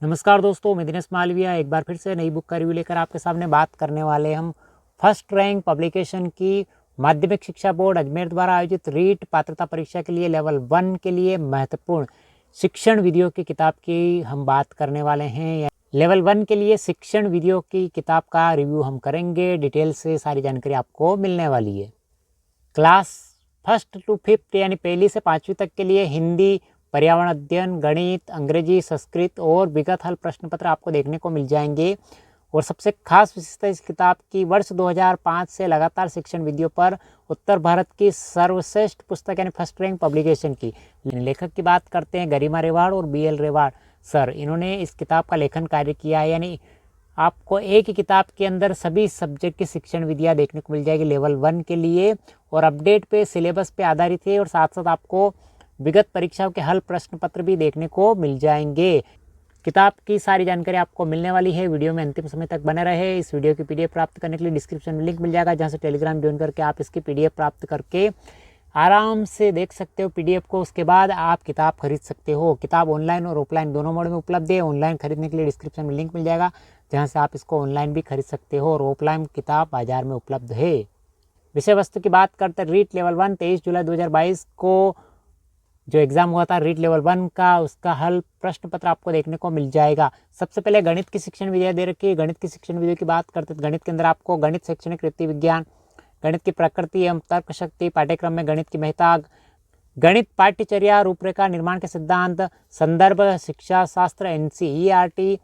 नमस्कार दोस्तों, मैं दिनेश मालविया एक बार फिर से नई बुक का रिव्यू लेकर आपके सामने बात करने वाले हम फर्स्ट रैंक पब्लिकेशन की माध्यमिक शिक्षा बोर्ड अजमेर द्वारा आयोजित रीट पात्रता परीक्षा के लिए लेवल 1 के लिए महत्वपूर्ण शिक्षण विधियों की किताब की हम बात करने वाले हैं। लेवल 1 के लिए शिक्षण विधियों की किताब का रिव्यू हम करेंगे। डिटेल से सारी जानकारी आपको मिलने वाली है। क्लास फर्स्ट टू फिफ्थ यानी पहली से 5वीं तक के लिए हिंदी, पर्यावरण अध्ययन, गणित, अंग्रेजी, संस्कृत और विगत हल प्रश्न पत्र आपको देखने को मिल जाएंगे। और सबसे खास विशेषता इस किताब की वर्ष 2005 से लगातार शिक्षण विधियों पर उत्तर भारत की सर्वश्रेष्ठ पुस्तक यानी फर्स्ट रैंक पब्लिकेशन की। लेखक की बात करते हैं गरिमा रेवाड़ और BL रेवाड़ सर। इन्होंने इस किताब का लेखन कार्य किया है, यानी आपको एक ही किताब के अंदर सभी सब्जेक्ट की शिक्षण विधियाँ देखने को मिल जाएगी लेवल 1 के लिए। और अपडेट पे सिलेबस पे आधारित है और साथ साथ आपको विगत परीक्षाओं के हल प्रश्न पत्र भी देखने को मिल जाएंगे। किताब की सारी जानकारी आपको मिलने वाली है। वीडियो में अंतिम समय तक बने रहे। इस वीडियो की PDF प्राप्त करने के लिए डिस्क्रिप्शन में लिंक मिल जाएगा, जहां से टेलीग्राम ज्वाइन करके आप इसकी PDF प्राप्त करके आराम से देख सकते हो PDF को। उसके बाद आप किताब खरीद सकते हो। किताब ऑनलाइन और ऑफलाइन दोनों मोड में उपलब्ध है। ऑनलाइन खरीदने के लिए डिस्क्रिप्शन में लिंक मिल जाएगा, जहाँ से आप इसको ऑनलाइन भी खरीद सकते हो और ऑफलाइन किताब बाजार में उपलब्ध है। विषय वस्तु की बात करते हैं रीट लेवल 1 23 जुलाई 2022 को जो एग्जाम हुआ था रीट लेवल 1 का, उसका हल प्रश्न पत्र आपको देखने को मिल जाएगा। सबसे पहले गणित की शिक्षण विधियाँ दे रखी है। गणित की शिक्षण विधियों की बात करते हैं गणित के अंदर आपको गणित शैक्षणिक रीति विज्ञान, गणित की प्रकृति एवं तर्क शक्ति, पाठ्यक्रम में गणित की महत्ता, गणित पाठ्यचर्या, रूपरेखा, निर्माण के सिद्धांत, संदर्भ, शिक्षा शास्त्र NCERT,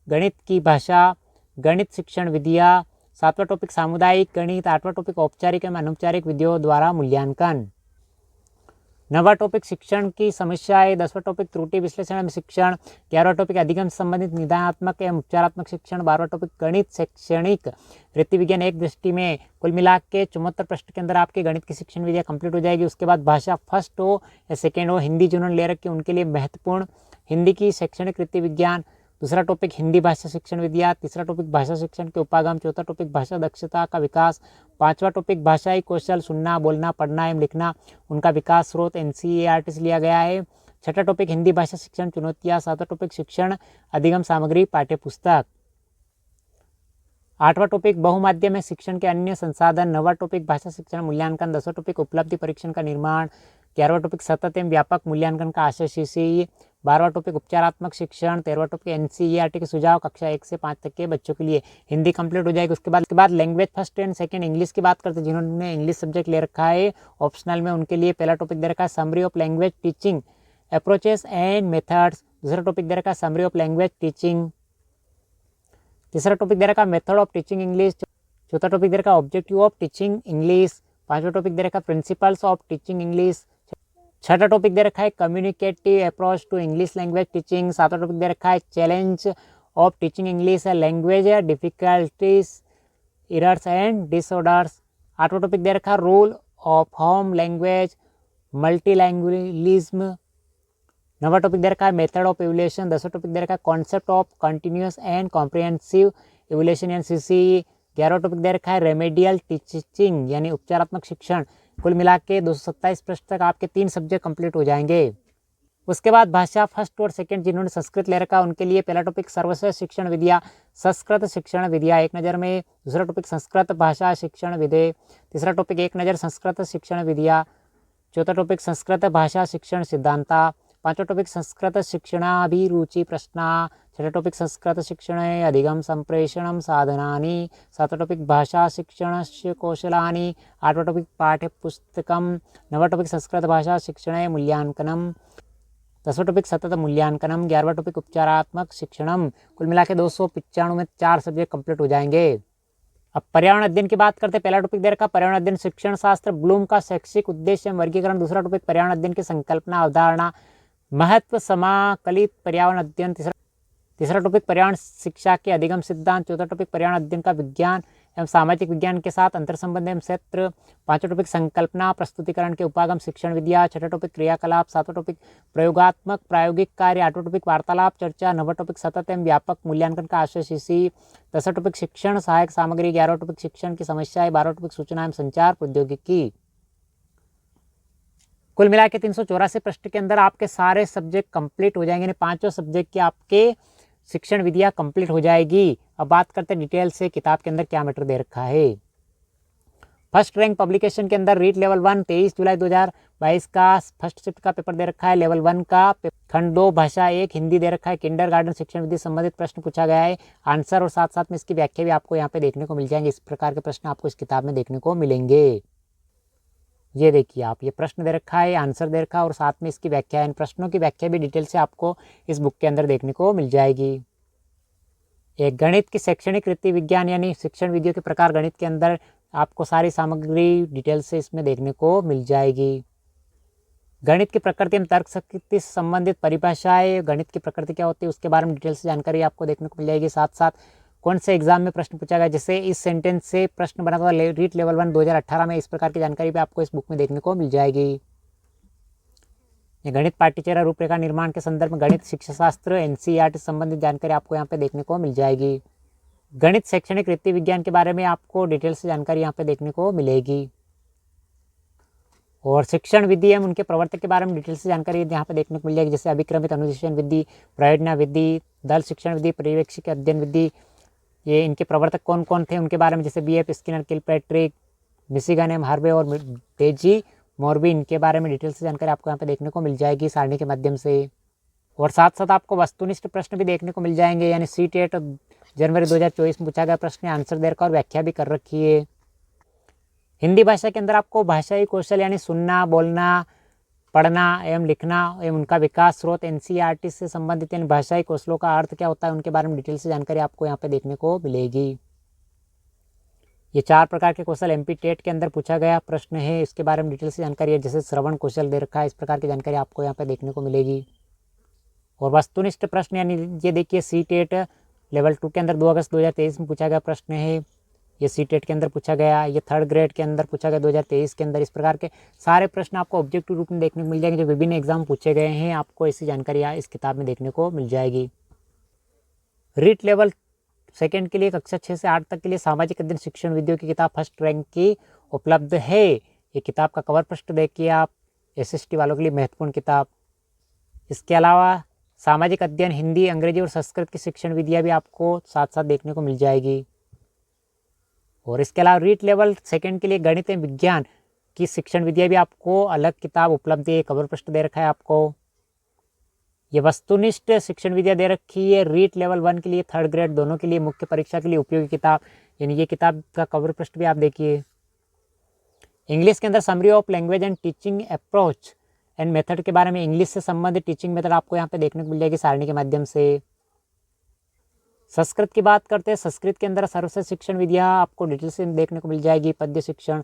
गणित की भाषा, गणित शिक्षण विधियाँ, 7वां टॉपिक सामुदायिक गणित, 8वां टॉपिक औपचारिक एवं अनौपचारिक विधियों द्वारा मूल्यांकन, 9वां टॉपिक शिक्षण की समस्याएं, 10वां टॉपिक त्रुटि विश्लेषण एवं शिक्षण, 11वां टॉपिक अधिगम से संबंधित निदानात्मक एवं उपचारात्मक शिक्षण, 12वां टॉपिक गणित शैक्षणिक रीति विज्ञान एक दृष्टि में। कुल मिला के 74 प्रश्न के अंदर आपकी गणित की शिक्षण विधियाँ कंप्लीट हो जाएगी। उसके बाद भाषा फर्स्ट हो या सेकेंड हो, हिंदी जिन्होंने ले रखी उनके लिए महत्वपूर्ण हिंदी की शैक्षणिक रीति विज्ञान, दूसरा टॉपिक हिंदी भाषा शिक्षण विधियाँ, तीसरा टॉपिक भाषा शिक्षण के उपागम, चौथा टॉपिक भाषा दक्षता का विकास, 5वां टॉपिक भाषाई कौशल सुनना, बोलना, पढ़ना एवं लिखना, उनका विकास स्रोत NCERT से लिया गया है। 6वां टॉपिक हिंदी भाषा शिक्षण चुनौतियाँ, 7वां टॉपिक शिक्षण अधिगम सामग्री पाठ्य पुस्तक, 8वां टॉपिक बहुमाध्यम में शिक्षण के अन्य संसाधन, 9वां टॉपिक भाषा शिक्षण मूल्यांकन, 10वां टॉपिक उपलब्धि परीक्षण का निर्माण, 11वां टॉपिक सतत एवं व्यापक मूल्यांकन का आशय CCE, 12वां टॉपिक उपचारात्मक शिक्षण, 13वां टॉपिक NCERT के सुझाव कक्षा 1 से 5 तक के बच्चों के लिए। हिंदी कंप्लीट हो जाएगी। उसके बाद language first and second English की बात करते हैं। जिन्होंने इंग्लिश सब्जेक्ट ले रखा है ऑप्शनल में, उनके लिए पहला टॉपिक दे रखा है summary of language teaching approaches and methods, दूसरा टॉपिक दे रखा है समरी ऑफ लैंग्वेज टीचिंग, तीसरा टॉपिक दे रखा है मेथड ऑफ टीचिंग इंग्लिश, चौथा टॉपिक दे रखा है ऑब्जेक्टिव ऑफ टीचिंग इंग्लिश, 5वां टॉपिक दे रखा है प्रिंसिपल्स ऑफ टीचिंग इंग्लिश, 6वां टॉपिक दे रखा है communicative approach to English language teaching, 7वां टॉपिक दे रखा है challenge of teaching English language difficulties errors and disorders, 8वां टॉपिक दे रखा है rule of home language multilingualism, 9वां टॉपिक दे रखा है मेथड ऑफ इवोल्यूशन, 10वां टॉपिक दे रखा है concept of continuous and comprehensive evolution and CCE, 11वां टॉपिक दे रखा है रेमेडियल टीचिंग यानी उपचारात्मक शिक्षण। कुल मिला के 227 प्रश्न तक आपके 3 सब्जेक्ट कंप्लीट हो जाएंगे। उसके बाद भाषा फर्स्ट और सेकंड जिन्होंने संस्कृत ले रखा उनके लिए पहला टॉपिक सर्वश्रेष्ठ शिक्षण विधियाँ, संस्कृत शिक्षण विधियाँ एक नज़र में, दूसरा टॉपिक संस्कृत भाषा शिक्षण विधि, तीसरा टॉपिक एक नज़र संस्कृत शिक्षण विधियाँ, चौथा टॉपिक संस्कृत भाषा शिक्षण सिद्धांता, 5वां टॉपिक संस्कृत शिक्षणाभिरुचि प्रश्ना, 6वां टॉपिक संस्कृत शिक्षण अधिगम संप्रेषणम साधनानि, 7वां टॉपिक भाषा शिक्षणस्य कौशलानि, 8वां टॉपिक पाठ्यपुस्तकम, 9वां टॉपिक संस्कृत भाषा शिक्षण मूल्यांकनम, 10वां टॉपिक सतत मूल्यांकनम, 11वां टॉपिक उपचारात्मक शिक्षणम। कुल मिला के 295 में 4 सब्जेक्ट कंप्लीट हो जाएंगे। अब पर्यावरण अध्ययन की बात करते हैं। पहला टॉपिक दे रखा पर्यावरण अध्ययन शिक्षण शास्त्र, ब्लूम का शैक्षिक उद्देश्य वर्गीकरण, दूसरा टॉपिक पर्यावरण अध्ययन की संकल्पना अवधारणा महत्व समाकलित पर्यावरण अध्ययन, तीसरा टॉपिक पर्यावरण शिक्षा के अधिगम सिद्धांत, चौथा टॉपिक पर्यावरण अध्ययन का विज्ञान एवं सामाजिक विज्ञान के साथ अंतर संबंध एवं क्षेत्र, 5वां टॉपिक संकल्पना प्रस्तुतिकरण के उपागम शिक्षण विद्या, 6वां टॉपिक क्रियाकलाप, 7वां टॉपिक प्रयोगात्मक प्रायोगिक कार्य, 8वां टॉपिक वार्तालाप चर्चा, 9वां टॉपिक सतत एवं व्यापक मूल्यांकन का आशय CCE, 10वां टॉपिक शिक्षण सहायक सामग्री, 11वां टॉपिक शिक्षण की समस्याएं, 12वां टॉपिक सूचना एवं संचार प्रौद्योगिकी। कुल मिला के 384 प्रश्न के अंदर आपके सारे सब्जेक्ट कंप्लीट हो जाएंगे। 5 सब्जेक्ट के आपके शिक्षण विधियाँ कंप्लीट हो जाएगी। अब बात करते हैं डिटेल से किताब के अंदर क्या मैटर दे रखा है। फर्स्ट रैंक पब्लिकेशन के अंदर रीट लेवल 1 23 जुलाई 2022 का फर्स्ट शिफ्ट का पेपर दे रखा है। लेवल 1 का खंड 2 भाषा 1 हिंदी दे रखा है। किंडरगार्टन शिक्षण विधि संबंधित प्रश्न पूछा गया है, आंसर और साथ साथ में इसकी व्याख्या भी आपको यहाँ पे देखने को मिल जाएंगे। इस प्रकार के प्रश्न आपको इस किताब में देखने को मिलेंगे। ये देखिए आप, ये प्रश्न दे रखा है, आंसर दे रखा है और साथ में इसकी व्याख्या है। इन प्रश्नों की व्याख्या भी डिटेल से आपको इस बुक के अंदर देखने को मिल जाएगी। एक गणित की शैक्षणिक रीति विज्ञान यानी शिक्षण विधियों के प्रकार गणित के अंदर आपको सारी सामग्री डिटेल से इसमें देखने को मिल जाएगी। गणित की प्रकृति में तर्क शक्ति से संबंधित परिभाषाएं, गणित की प्रकृति क्या होती है उसके बारे में डिटेल से जानकारी आपको देखने को मिल जाएगी। साथ साथ कौन से एग्जाम में प्रश्न पूछा गया, जैसे इस सेंटेंस से प्रश्न बना था रीट लेवल 1 2018 में, इस प्रकार की जानकारी भी आपको इस बुक में देखने को मिल जाएगी। ये गणित पाठ्यचर्या रूपरेखा निर्माण के संदर्भ में गणित शिक्षा शास्त्र एनसीईआरटी से संबंधित जानकारी आपको यहाँ पे देखने को मिल जाएगी। गणित शैक्षणिक रीति विज्ञान के बारे में आपको डिटेल से जानकारी यहाँ पे देखने को मिलेगी। और शिक्षण विधि एवं उनके प्रवर्तक के बारे में डिटेल से जानकारी यहाँ पे देखने को मिल जाएगी, जैसे अभिक्रमित अनुशासन विधि, प्रयोजना विधि, दल शिक्षण विधि, पर्यवेक्षिक अध्ययन विधि। ये इनके प्रवर्तक कौन कौन थे उनके बारे में, जैसे BF Skinner, Kilpatrick, Michigan M Harvey और डेजी मॉर्बी, इनके बारे में डिटेल से जानकारी आपको यहाँ पे देखने को मिल जाएगी सारणी के माध्यम से। और साथ साथ आपको वस्तुनिष्ठ प्रश्न भी देखने को मिल जाएंगे, यानी CTET जनवरी 2024 में पूछा गया प्रश्न, आंसर देकर और व्याख्या भी कर रखी है। हिंदी भाषा के अंदर आपको भाषाई कौशल यानी सुनना, बोलना, पढ़ना एवं लिखना एवं उनका विकास स्रोत NCERT से संबंधित यानी भाषाई कौशलों का अर्थ क्या होता है उनके बारे में डिटेल से जानकारी आपको यहाँ पे देखने को मिलेगी। ये 4 प्रकार के कौशल MP टेट के अंदर पूछा गया प्रश्न है, इसके बारे में डिटेल से जानकारी है, जैसे श्रवण कौशल दे रखा है, इस प्रकार की जानकारी आपको यहाँ पे देखने को मिलेगी। और वस्तुनिष्ठ प्रश्न यानी ये देखिए CTET लेवल 2 के अंदर 2 अगस्त 2023 में पूछा गया प्रश्न है, ये CTET के अंदर पूछा गया, ये 3rd ग्रेड के अंदर पूछा गया 2023 के अंदर। इस प्रकार के सारे प्रश्न आपको ऑब्जेक्टिव रूप में देखने को मिल जाएंगे, जो विभिन्न एग्जाम पूछे गए हैं, आपको ऐसी जानकारी इस किताब में देखने को मिल जाएगी। रीट लेवल 2 के लिए कक्षा 6 से 8 तक के लिए सामाजिक अध्ययन शिक्षण विधियों की किताब फर्स्ट रैंक की उपलब्ध है। ये किताब का कवर पृष्ठ देखिए आप, SST वालों के लिए महत्वपूर्ण किताब। इसके अलावा सामाजिक अध्ययन हिंदी, अंग्रेजी और संस्कृत की शिक्षण विधियाँ भी आपको साथ साथ देखने को मिल जाएगी। और इसके अलावा रीट लेवल 2 के लिए गणित एवं विज्ञान की शिक्षण विधियाँ भी आपको अलग किताब उपलब्ध है, कवर पृष्ठ दे रखा है आपको। ये वस्तुनिष्ठ शिक्षण विधियाँ दे रखी है रीट लेवल 1 के लिए, 3rd ग्रेड दोनों के लिए, मुख्य परीक्षा के लिए उपयोगी किताब, यानी ये किताब का कवर पृष्ठ भी आप देखिए। इंग्लिश के अंदर summary of language and teaching approach and method के बारे में, इंग्लिश से संबंधित टीचिंग मेथड आपको यहाँ पे देखने को मिल जाएगी सारणी के माध्यम से। संस्कृत की बात करते हैं, संस्कृत के अंदर सर्वश्रेष्ठ शिक्षण विधियाँ आपको डिटेल से देखने को मिल जाएगी। पद्य शिक्षण,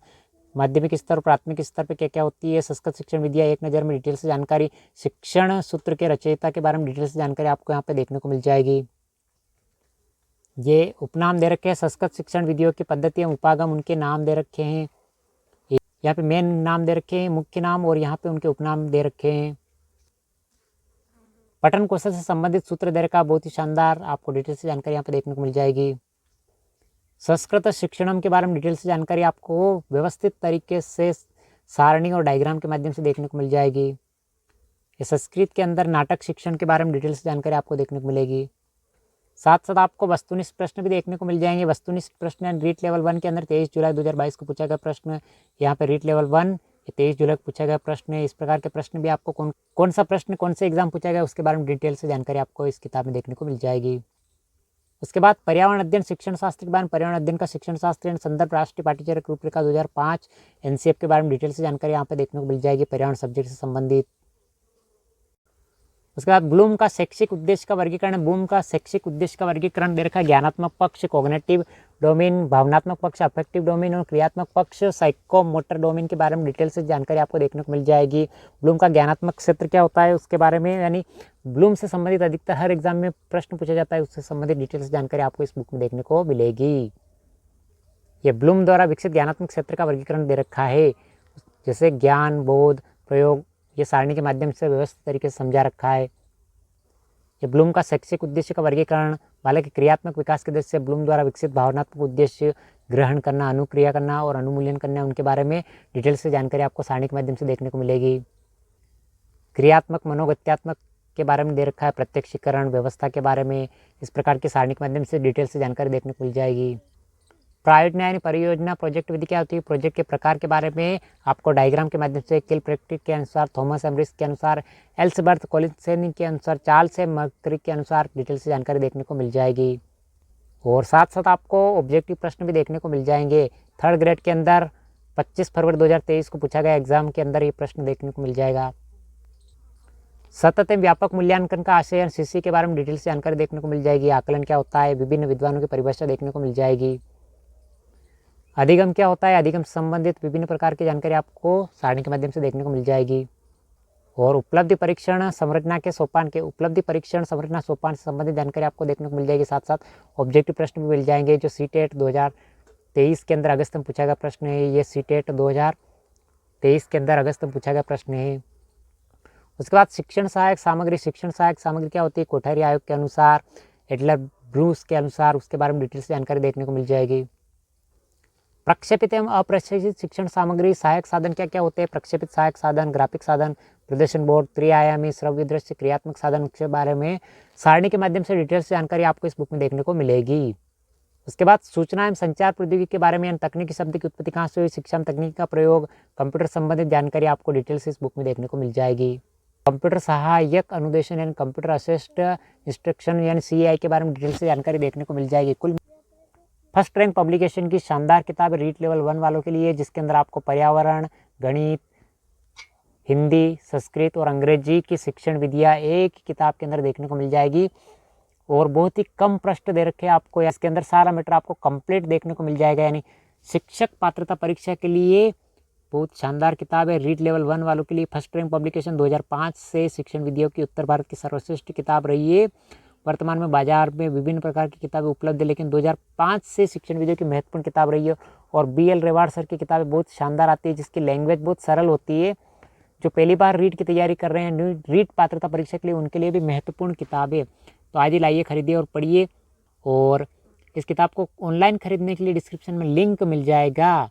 माध्यमिक स्तर और प्राथमिक स्तर पे क्या क्या होती है, संस्कृत शिक्षण विधियाँ एक नज़र में डिटेल से जानकारी। शिक्षण सूत्र के रचयिता के बारे में डिटेल से जानकारी आपको यहाँ पे देखने को मिल जाएगी। ये उपनाम दे रखे हैं, संस्कृत शिक्षण विधियों की पद्धति एवं उपागम, उनके नाम दे रखे हैं। यहाँ पे मेन नाम दे रखे हैं, मुख्य नाम, और यहाँ पे उनके उपनाम दे रखे हैं। पठन कौशल से संबंधित सूत्र दे रखा, बहुत ही शानदार, आपको डिटेल से जानकारी यहाँ पे देखने को मिल जाएगी। संस्कृत शिक्षणम के बारे में डिटेल से जानकारी आपको व्यवस्थित तरीके से सारणी और डायग्राम के माध्यम से देखने को मिल जाएगी। ये संस्कृत के अंदर नाटक शिक्षण के बारे में डिटेल से जानकारी आपको देखने को मिलेगी। साथ साथ आपको वस्तुनिष्ठ प्रश्न भी देखने को मिल जाएंगे। वस्तुनिष्ठ प्रश्न रीट लेवल 1 के अंदर 23 जुलाई 2022 को पूछा गया प्रश्न, यहाँ पे रीट लेवल 1 23 जुलाई को पूछा गया प्रश्न है। इस प्रकार के प्रश्न भी आपको कौन सा प्रश्न कौन से एग्जाम पूछा गया उसके बारे में डिटेल से जानकारी आपको इस किताब में देखने को मिल जाएगी। उसके बाद पर्यावरण अध्ययन शिक्षण शास्त्र के बारे में, पर्यावरण अध्ययन का शिक्षण शास्त्र संदर्भ राष्ट्रीय पाठ्यचर्या रूपरेखा 2005 NCF के बारे में डिटेल से जानकारी यहाँ पे देखने को मिल जाएगी पर्यावरण सब्जेक्ट से संबंधित। उसके बाद ब्लूम का शैक्षिक उद्देश्य का वर्गीकरण, ब्लूम का शैक्षिक उद्देश्य का वर्गीकरण दे रखा है, ज्ञानात्मक पक्ष, कॉग्निटिव डोमेन, भावनात्मक पक्ष, अफेक्टिव डोमेन और क्रियात्मक पक्ष, साइकोमोटर डोमेन के बारे में डिटेल से जानकारी आपको देखने को मिल जाएगी। ब्लूम का ज्ञानात्मक क्षेत्र क्या होता है उसके बारे में, यानी ब्लूम से संबंधित अधिकतर हर एग्जाम में प्रश्न पूछा जाता है, उससे संबंधित डिटेल से जानकारी आपको इस बुक में देखने को मिलेगी। ये ब्लूम द्वारा विकसित ज्ञानात्मक क्षेत्र का वर्गीकरण दे रखा है, जैसे ज्ञान, बोध, प्रयोग, ये सारणी के माध्यम से व्यवस्थित तरीके से समझा रखा है। ये ब्लूम का शैक्षिक उद्देश्य का वर्गीकरण, बालक के क्रियात्मक विकास के दृष्टि से ब्लूम द्वारा विकसित भावनात्मक उद्देश्य ग्रहण करना, अनुक्रिया करना और अनुमूल्यन करना, उनके बारे में डिटेल से जानकारी आपको सारणी के माध्यम से देखने को मिलेगी। क्रियात्मक, मनोगत्यात्मक के बारे में दे रखा है, प्रत्यक्षीकरण व्यवस्था के बारे में इस प्रकार की सारणी के माध्यम से डिटेल से जानकारी देखने को मिल जाएगी। प्रायोजन यानी परियोजना प्रोजेक्ट विधि क्या होती है, प्रोजेक्ट के प्रकार के बारे में आपको डायग्राम के माध्यम से किलपैट्रिक के अनुसार, थॉमस एम्ब्रिस के अनुसार, एल्सबर्थ कोलिन्सेनी के अनुसार, चार्ल्स मर्करी के अनुसार डिटेल से जानकारी देखने को मिल जाएगी। और साथ साथ आपको ऑब्जेक्टिव प्रश्न भी देखने को मिल जाएंगे। 3rd ग्रेड के अंदर 25 फरवरी 2023 को पूछा गया एग्जाम के अंदर ये प्रश्न देखने को मिल जाएगा। सतत एवं व्यापक मूल्यांकन का आशय सीसी के बारे में डिटेल से जानकारी देखने को मिल जाएगी। आकलन क्या होता है, विभिन्न विद्वानों की परिभाषा देखने को मिल जाएगी। अधिगम क्या होता है, अधिगम से संबंधित विभिन्न प्रकार की जानकारी आपको सारणी के माध्यम से देखने को मिल जाएगी। और उपलब्धि परीक्षण संरचना के सोपान के उपलब्धि परीक्षण संरचना सोपान से संबंधित जानकारी आपको देखने को मिल जाएगी। साथ साथ ऑब्जेक्टिव प्रश्न भी मिल जाएंगे जो सीटेट 2023 के अंदर अगस्त में पूछा गया प्रश्न है। ये सीटेट 2023 के अंदर अगस्त में पूछा गया प्रश्न है। उसके बाद शिक्षण सहायक सामग्री, शिक्षण सहायक सामग्री क्या होती है, कोठारी आयोग के अनुसार, एडलर ब्रूस के अनुसार उसके बारे में डिटेल से जानकारी देखने को मिल जाएगी। प्रक्षेपित एवं अप्रक्षेपित शिक्षण सामग्री सहायक साधन क्या क्या होते हैं, प्रक्षेपित सहायक साधन, ग्राफिक साधन, प्रदर्शन बोर्ड, त्रिआयामी श्रव्य दृश्य, क्रियात्मक साधन के बारे में सारणी के माध्यम से डिटेल से जानकारी आपको इस बुक में देखने को मिलेगी। उसके बाद सूचना एवं संचार प्रौद्योगिकी के बारे में, तकनीकी शब्द की उत्पत्ति कहाँ से हुई, शिक्षा में तकनीक का प्रयोग, कंप्यूटर संबंधित जानकारी आपको डिटेल से इस बुक में देखने को मिल जाएगी। कंप्यूटर सहायक अनुदेशन यानी कंप्यूटर असिस्ट इंस्ट्रक्शन यानी CAI के बारे में डिटेल से जानकारी देखने को मिल जाएगी। कुल फर्स्ट रैंक पब्लिकेशन की शानदार किताब रीट लेवल 1 वालों के लिए, जिसके अंदर आपको पर्यावरण, गणित, हिंदी, संस्कृत और अंग्रेजी की शिक्षण विधियाँ एक ही किताब के अंदर देखने को मिल जाएगी। और बहुत ही कम प्रश्न दे रखे हैं आपको, इसके अंदर सारा मैटर आपको कंप्लीट देखने को मिल जाएगा। यानी शिक्षक पात्रता परीक्षा के लिए बहुत शानदार किताब है। रीट लेवल 1 वालों के लिए फर्स्ट रैंक पब्लिकेशन 2005 से शिक्षण विधियों की उत्तर भारत की सर्वश्रेष्ठ किताब रही है। वर्तमान में बाजार में विभिन्न प्रकार की किताबें उपलब्ध है, लेकिन 2005 से शिक्षण विधियों की महत्वपूर्ण किताब रही है। और BL रेवाड़ सर की किताबें बहुत शानदार आती है, जिसकी लैंग्वेज बहुत सरल होती है। जो पहली बार रीट की तैयारी कर रहे हैं रीट पात्रता परीक्षा के लिए, उनके लिए भी महत्वपूर्ण किताब है। तो आज ही लाइए, खरीदिए और पढ़िए। और इस किताब को ऑनलाइन खरीदने के लिए डिस्क्रिप्शन में लिंक मिल जाएगा,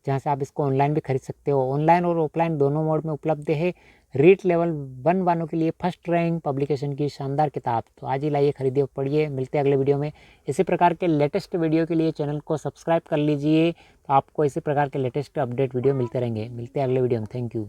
जहाँ से आप इसको ऑनलाइन भी खरीद सकते हो। ऑनलाइन और ऑफलाइन दोनों मोड में उपलब्ध है। रीट लेवल 1 वालों के लिए फर्स्ट रैंक पब्लिकेशन की शानदार किताब। तो आज ही लाइए, खरीदिए और पढ़िए। मिलते हैं अगले वीडियो में। इसी प्रकार के लेटेस्ट वीडियो के लिए चैनल को सब्सक्राइब कर लीजिए, तो आपको इसी प्रकार के लेटेस्ट अपडेट वीडियो मिलते रहेंगे। मिलते हैं अगले वीडियो में। Thank you.